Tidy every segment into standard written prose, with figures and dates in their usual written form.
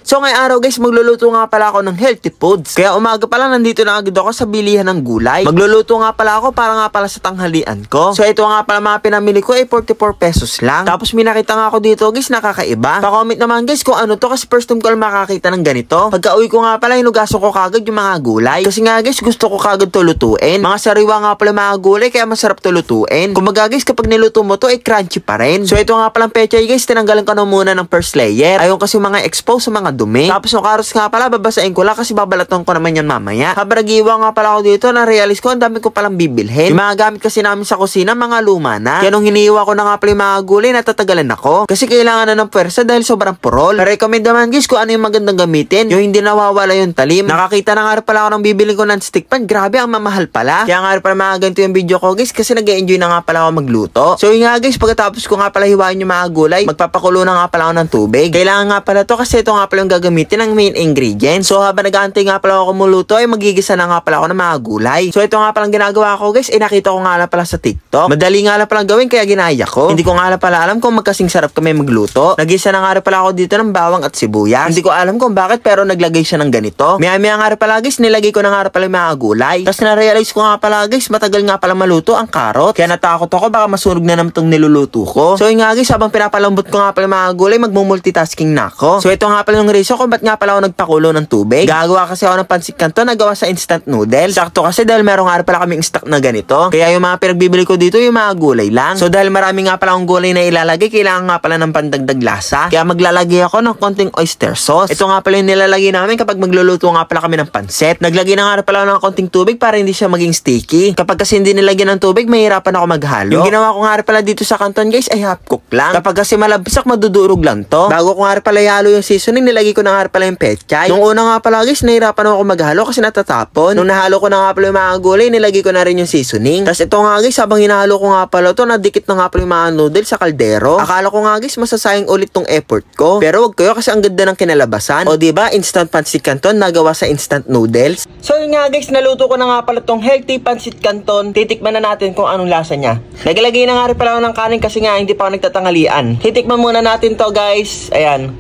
So ngayong araw guys, magluluto nga pala ako ng healthy foods. Kaya umaga pala nandito na agad ako sa bilihan ng gulay. Magluluto nga pala ako para nga pala sa tanghalian ko. So ito nga pala mga pinamili ko ay 44 pesos lang. Tapos may nakita nga ako dito guys, nakakaiba. Pa-comment naman guys kung ano to kasi first time ko lang makakita ng ganito. Pagka uwi ko nga pala, hinugasan ko kagad yung mga gulay. Kasi nga guys, gusto ko kagad to lutuin. Mga sariwa nga pala mga gulay kaya masarap to lutuin. Kumbaga guys, kapag niluto mo to ay crunchy pa rin. So ito nga palang pechay guys, tinanggalan ko na muna ng first layer. Ayun kasi mga expose sa mga dumi. Tapos yung carrots nga pala, babasain ko lang kasi babalaton ko naman yan mamaya. Habang nag-iwa nga pala ako dito, na-realize ko ang dami ko palang bibilhin. Yung mga gamit kasi namin sa kusina, mga luma na. Kaya nung hiniwa ko na nga pala yung mga gulay, natatagalan ako. Kasi kailangan na ng pwersa dahil sobrang purol. Recommend naman guys kung ano yung magandang gamitin. Yung hindi nawawala yung talim. Nakakita na nga pala ako ng bibiling ko ng stick pan. Grabe, ang mamahal pala. Kaya nga pala mga ganito yung video ko guys kasi nag-enjoy na nga pala ako magluto. So yun nga guys, pagkatapos ko nga pala hiwain yung mga gulay, magpapakulo na nga pala ako ng tubig. Kailangan nga pala to kasi ito nga pala yung gagamitin ng main ingredient. So habang nag-aantay nga pala ako kumuluto ay magigisa na nga pala ako ng mga gulay. So ito nga palang ginagawa ko guys, nakita ko nga pala sa TikTok. Madali nga palang gawin kaya ginaya ko. Hindi ko nga pala alam kung magkasing sarap kami magluto. Nagisa na nga pala ako dito ng bawang at sibuyas. Hindi ko alam kung bakit pero naglagay siya ng ganito. Maya nga pala guys, nilagay ko na nga pala yung mga gulay. Tapos na-realize ko nga pala guys, matagal nga pala maluto ang carrot. Kaya natakot ako baka masunog na naman itong niluluto ko. So yun nga guys, habang pinapalambot ko nga pala yung mga gulay, magmumultitasking na ako. So ito nga pala yung reason ko ba't nga pala ako nagpakulo ng tubig. Gagawa kasi ako ng pancit canton na gawa sa instant noodles. Sakto kasi dahil meron nga pala kaming stock na ganito. Kaya yung mga pinagbibili ko dito yung mga gulay lang. So dahil marami nga pala akong gulay na ilalagay, kailangan nga pala ng pandagdag lasa. Kaya maglalagay ako ng konting oyster sauce. Ito nga pala yung nilalagay namin kapag magluluto nga pala kami ng pancit. Naglagay na nga pala ng konting tubig para hindi siya maging sticky. Kapag kasi hindi nilagyan ng tubig, mahirapan ako maghalo. Yung ginawa ko nga pala dito sa canton guys ay half cook lang. Kapag kasi malabsak, madudurog lang to. Bago ko nga pala ihalo yung seasoning, nilagay ko na nga pala yung pechay. Nung una nga pala guys, nahirapan ako maghalo kasi natatapon. Nung nahalo ko na nga pala yung mga gulay, nilagay ko na rin yung seasoning. Tapos ito nga guys, habang hinahalo ko nga pala to, nadikit na nga pala yung mga noodles sa kaldero. Akala ko nga guys, masasayang ulit tong effort ko. Pero wag kayo kasi ang ganda ng kinalabasan. O diba, instant pancit canton nagawa sa instant noodles. So yun nga guys, naluto ko na nga pala tong healthy pancit canton. Titikman na natin kung anong lasa niya. Naglagay na nga rin pala ako ng kanin kasi nga hindi pa ako nagtatanghalian. Titikman muna natin to guys. Ayan.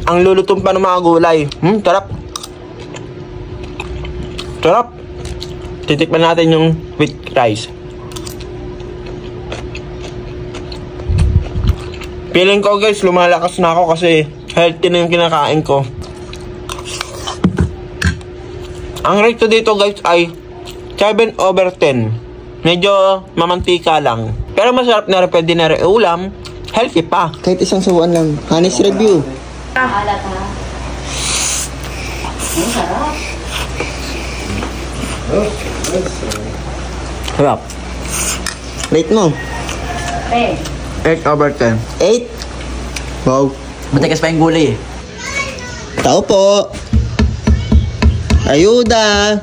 Ang lulutong pa ng mga gulay. Sarap. Sarap. Titikman natin yung with rice. Feeling ko guys, lumalakas na ako kasi healthy na yung kinakain ko. Ang rate ko dito guys ay 7/10. Medyo mamantika lang. Pero masarap na rin, pwede na rin ulam. Healthy pa. Kahit isang sabuan lang. Honest review. Halat ha. Ang sarap. Sarap. Rate mo? 8/10. 8? Wow. Matigas pa yung gulay eh. Tao po. Ayuda.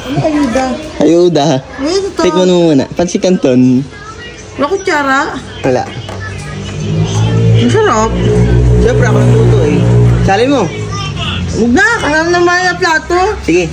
Ano ayuda? Ayuda. Ano ito? Tikman mo muna. Pancit canton. Wala kutsara? Wala. Ang sarap. Siyempre ako nagluto eh. Salin mo. Huwag na, kanam naman na plato. Sige.